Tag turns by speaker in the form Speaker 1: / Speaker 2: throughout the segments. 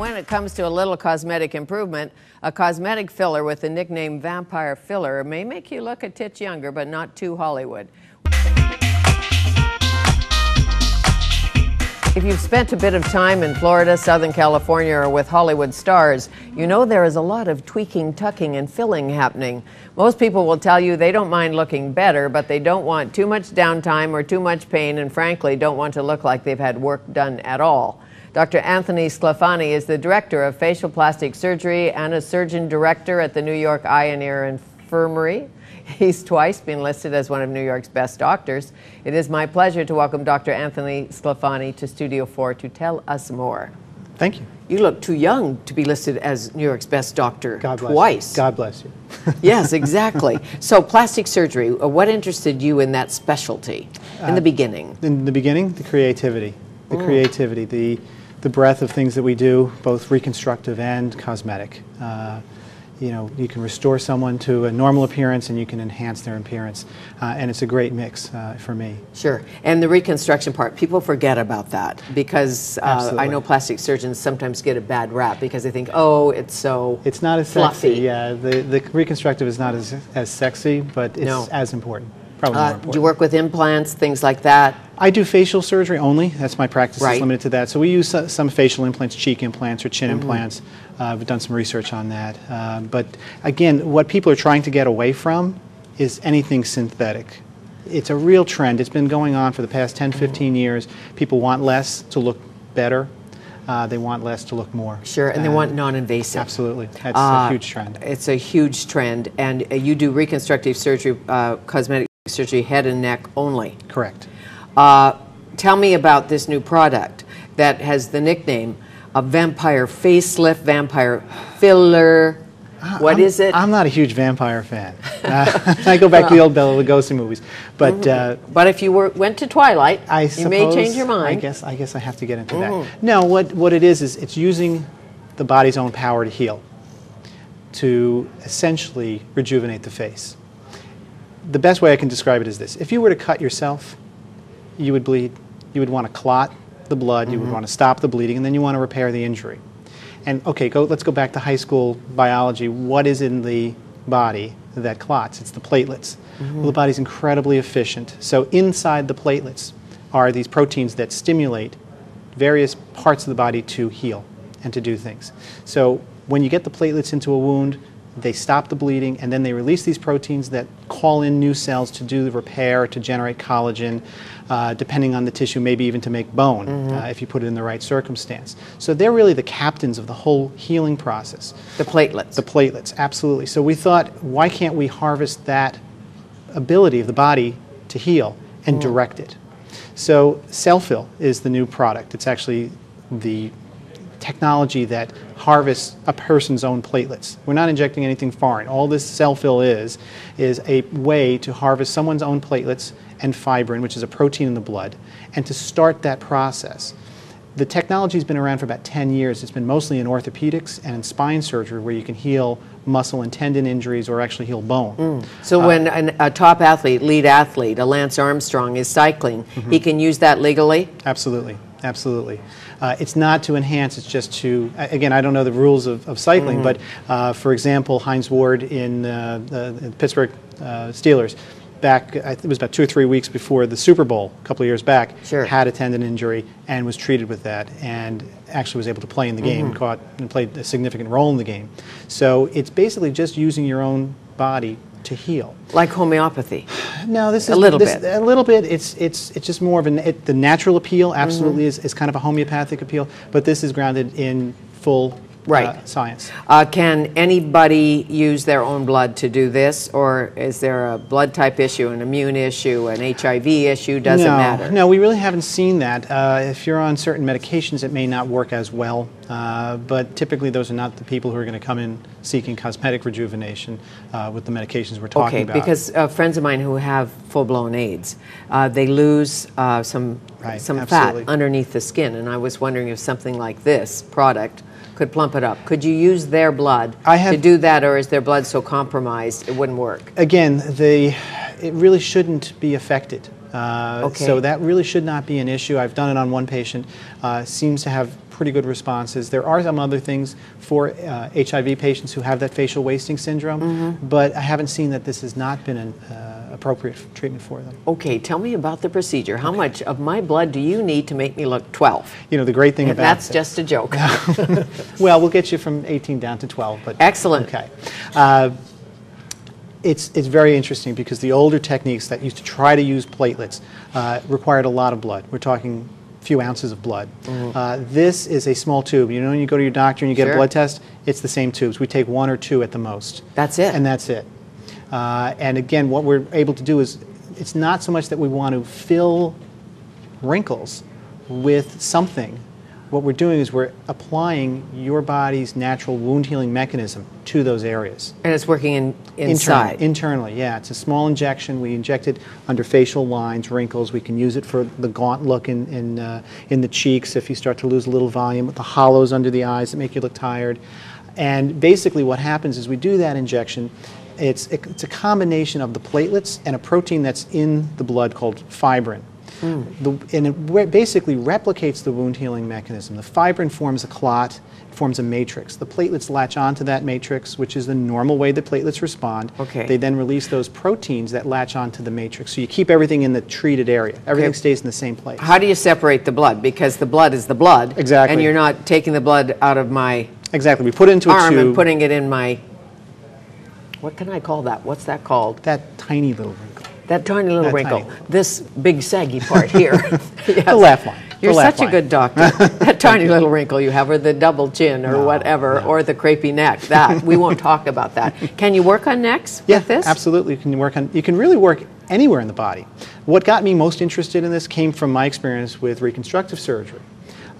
Speaker 1: when it comes to a little cosmetic improvement, a cosmetic filler with the nickname Vampire Filler may make you look a titch younger, but not too Hollywood. If you've spent a bit of time in Florida, Southern California, or with Hollywood stars, you know there is a lot of tweaking, tucking, and filling happening. Most people will tell you they don't mind looking better, but they don't want too much downtime or too much pain, and frankly, don't want to look like they've had work done at all. Dr. Anthony Sclafani is the director of facial plastic surgery and a surgeon director at the New York Eye and Ear Infirmary. He's twice been listed as one of New York's best doctors. It is my pleasure to welcome Dr. Anthony Sclafani to Studio 4 to tell us more.
Speaker 2: Thank you.
Speaker 1: You look too young to be listed as New York's best doctor twice.
Speaker 2: God bless you.
Speaker 1: Yes, exactly. So plastic surgery, what interested you in that specialty in the beginning?
Speaker 2: In the beginning, the creativity. The breadth of things that we do, both reconstructive and cosmetic. You know, you can restore someone to a normal appearance and you can enhance their appearance. And it's a great mix for me.
Speaker 1: Sure. And the reconstruction part, people forget about that because I know plastic surgeons sometimes get a bad rap because they think, oh, it's so
Speaker 2: It's not as
Speaker 1: fluffy.
Speaker 2: Sexy. Yeah, the reconstructive is not as sexy, but it's as important. Probably more important.
Speaker 1: Do you work with implants, things like that?
Speaker 2: I do facial surgery only. That's my practice.
Speaker 1: Right.
Speaker 2: Is limited to that. So we use some facial implants, cheek implants, or chin implants. We've done some research on that. But again, what people are trying to get away from is anything synthetic. It's a real trend. It's been going on for the past 10, 15 years. People want less to look better. They want less to look more.
Speaker 1: Sure, and they want non-invasive.
Speaker 2: Absolutely. That's a huge trend.
Speaker 1: It's a huge trend. And you do reconstructive surgery, cosmetic surgery, head and neck only.
Speaker 2: Correct.
Speaker 1: Tell me about this new product that has the nickname of Vampire Facelift, Vampire Filler. What is it?
Speaker 2: I'm not a huge vampire fan. I go back to the old Bela Lugosi movies, but
Speaker 1: but if you went to Twilight, you may change your mind.
Speaker 2: I guess I have to get into that. No, what it is it's using the body's own power to heal, to essentially rejuvenate the face. The best way I can describe it is this: if you were to cut yourself, you would bleed. You would want to clot the blood. You would want to stop the bleeding, and then you want to repair the injury. And okay, let's go back to high school biology. What is in the body that clots? It's the platelets. Well, the body's incredibly efficient. So inside the platelets are these proteins that stimulate various parts of the body to heal and to do things. So when you get the platelets into a wound, they stop the bleeding, and then they release these proteins that call in new cells to do the repair, to generate collagen, depending on the tissue, maybe even to make bone, if you put it in the right circumstance. So they're really the captains of the whole healing process.
Speaker 1: The platelets.
Speaker 2: The platelets, absolutely. So we thought, why can't we harvest that ability of the body to heal and direct it? So Selphyl is the new product. It's actually the technology that harvests a person's own platelets. We're not injecting anything foreign. All this Selphyl is a way to harvest someone's own platelets and fibrin, which is a protein in the blood, and to start that process. The technology's been around for about 10 years. It's been mostly in orthopedics and in spine surgery, where you can heal muscle and tendon injuries or actually heal bone.
Speaker 1: So when a top athlete, lead athlete, a Lance Armstrong is cycling, he can use that legally?
Speaker 2: Absolutely. Absolutely. It's not to enhance, it's just to, again, I don't know the rules of cycling, but for example, Hines Ward in the Pittsburgh Steelers, back, it was about 2 or 3 weeks before the Super Bowl, a couple of years back, had a tendon injury and was treated with that and actually was able to play in the game and played a significant role in the game. So it's basically just using your own body to heal.
Speaker 1: Like homeopathy?
Speaker 2: No, this is
Speaker 1: a little bit.
Speaker 2: A little bit. It's just more of the natural appeal. Absolutely is kind of a homeopathic appeal, but this is grounded in full science.
Speaker 1: Can anybody use their own blood to do this, or is there a blood type issue, an immune issue, an HIV issue? Doesn't matter.
Speaker 2: No, we really haven't seen that. If you're on certain medications, it may not work as well, but typically those are not the people who are going to come in seeking cosmetic rejuvenation with the medications we're talking about.
Speaker 1: Okay, because friends of mine who have full-blown AIDS, they lose some fat underneath the skin, and I was wondering if something like this product could plump it up. Could you use their blood to do that, or is their blood so compromised it wouldn't work?
Speaker 2: Again, it really shouldn't be affected. So that really should not be an issue. I've done it on one patient. Seems to have pretty good responses. There are some other things for HIV patients who have that facial wasting syndrome, but I haven't seen that this has not been an appropriate treatment for them.
Speaker 1: Okay, tell me about the procedure. How much of my blood do you need to make me look 12?
Speaker 2: You know, the great thing
Speaker 1: And
Speaker 2: about
Speaker 1: that's just a joke.
Speaker 2: Well, we'll get you from 18 down to 12. But
Speaker 1: Excellent.
Speaker 2: Okay. It's very interesting because the older techniques that used to try to use platelets required a lot of blood. We're talking a few ounces of blood. This is a small tube. You know, when you go to your doctor and you get a blood test, it's the same tubes. We take 1 or 2 at the most.
Speaker 1: That's it.
Speaker 2: And that's it. And again, what we're able to do is, it's not so much that we want to fill wrinkles with something. What we're doing is we're applying your body's natural wound healing mechanism to those areas.
Speaker 1: And it's working inside?
Speaker 2: Internally, yeah. It's a small injection. We inject it under facial lines, wrinkles. We can use it for the gaunt look in the cheeks if you start to lose a little volume, the hollows under the eyes that make you look tired. And basically what happens is we do that injection. It's a combination of the platelets and a protein that's in the blood called fibrin. And it basically replicates the wound healing mechanism. The fibrin forms a clot, it forms a matrix. The platelets latch onto that matrix, which is the normal way that platelets respond.
Speaker 1: Okay.
Speaker 2: They then release those proteins that latch onto the matrix. So you keep everything in the treated area. Everything stays in the same place.
Speaker 1: How do you separate the blood? Because the blood is the blood.
Speaker 2: Exactly.
Speaker 1: And you're not taking the blood out of my
Speaker 2: Exactly. We put it into a
Speaker 1: arm
Speaker 2: tube.
Speaker 1: and putting it in my, what can I call that? What's that called?
Speaker 2: That tiny little wrinkle.
Speaker 1: That tiny little
Speaker 2: That
Speaker 1: wrinkle.
Speaker 2: tiny.
Speaker 1: This big saggy part here. Yes.
Speaker 2: The laugh line.
Speaker 1: You're
Speaker 2: The laugh
Speaker 1: such a
Speaker 2: line.
Speaker 1: good doctor. That tiny little wrinkle you have, or the double chin, or whatever, or the crepey neck. That we won't talk about that. Can you work on necks with this?
Speaker 2: Absolutely. You can really work anywhere in the body. What got me most interested in this came from my experience with reconstructive surgery.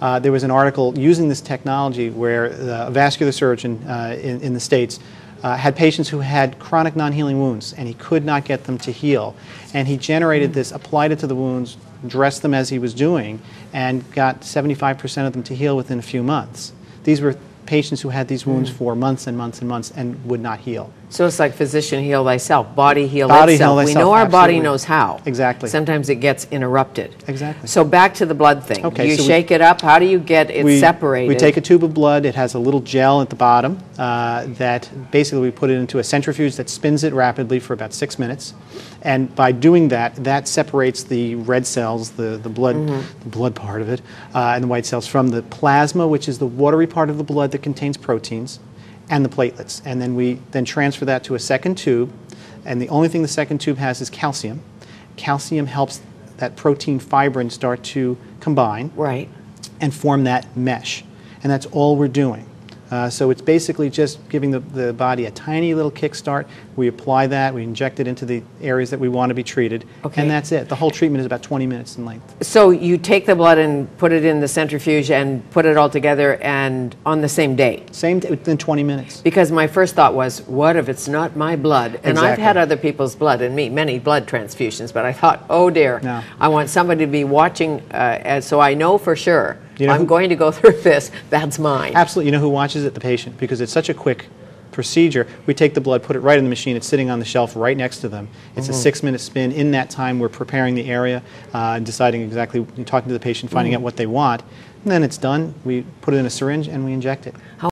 Speaker 2: There was an article using this technology where a vascular surgeon in the States had patients who had chronic non-healing wounds, and he could not get them to heal. And he generated this, applied it to the wounds, dressed them as he was doing, and got 75% of them to heal within a few months. These were patients who had these wounds for months and months and months and would not heal.
Speaker 1: So it's like physician heal thyself, body heal
Speaker 2: Body
Speaker 1: itself.
Speaker 2: heal
Speaker 1: We
Speaker 2: thyself,
Speaker 1: know our body
Speaker 2: absolutely.
Speaker 1: knows how.
Speaker 2: Exactly.
Speaker 1: Sometimes it gets interrupted.
Speaker 2: Exactly.
Speaker 1: So back to the blood thing.
Speaker 2: Okay,
Speaker 1: You
Speaker 2: so
Speaker 1: shake it up. How do you get it separated?
Speaker 2: We take a tube of blood. It has a little gel at the bottom that basically we put it into a centrifuge that spins it rapidly for about 6 minutes. And by doing that, that separates the red cells, the blood part of it, and the white cells from the plasma, which is the watery part of the blood that contains proteins, and the platelets. And then we transfer that to a second tube, and the only thing the second tube has is calcium. Calcium helps that protein fibrin start to combine and form that mesh. And that's all we're doing. So it's basically just giving the body a tiny little kickstart. We apply that, we inject it into the areas that we want to be treated, and that's it. The whole treatment is about 20 minutes in length.
Speaker 1: So you take the blood and put it in the centrifuge and put it all together and on the same day?
Speaker 2: Same day, within 20 minutes.
Speaker 1: Because my first thought was, what if it's not my blood? And I've had other people's blood and many blood transfusions, but I thought, oh dear,
Speaker 2: No.
Speaker 1: I want somebody to be watching so I know for sure.
Speaker 2: You know
Speaker 1: I'm going to go through this, that's mine.
Speaker 2: Absolutely. You know who watches it? The patient, because it's such a quick procedure. We take the blood, put it right in the machine. It's sitting on the shelf right next to them. It's a 6-minute spin. In that time, we're preparing the area, deciding exactly, talking to the patient, finding out what they want. And then it's done. We put it in a syringe and we inject it.